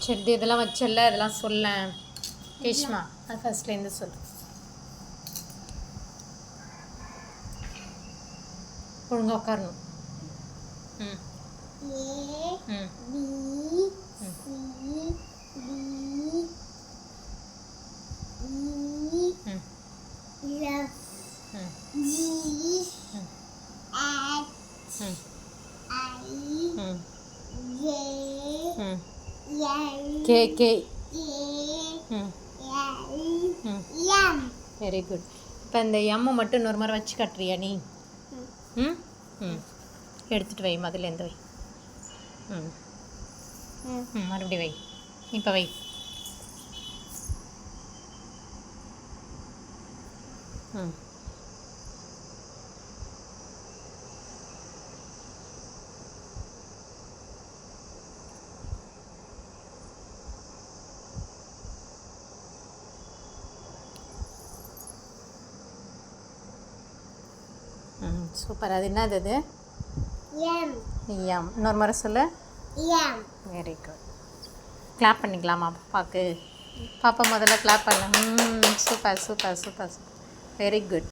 சரி இதெல்லாம் வச்சல இதெல்லாம் சொல்ல ரேஷ்மா அது ஃபர்ஸ்ட்லேருந்து சொல்லு. ஒழுங்காக உட்காரணும். ம் ம் கே கே வெரி குட். இப்போ இந்த எம்மை மட்டும் இன்னொரு மாதிரி வச்சு காட்டுறியா நீ? ம் ம் எடுத்துகிட்டு வை, முதல்லேருந்து வை. ம் ம் மறுபடியும் வை. இப்போ வை. ம் ம் சூப்பர். அது என்னது அது? எம். இன்னொரு முறை சொல்லு. Very good. கிளாப் பண்ணிக்கலாமா பாப்பாக்கு? பாப்பா முதல்ல கிளாப் பண்ண. Super super super super. Very good.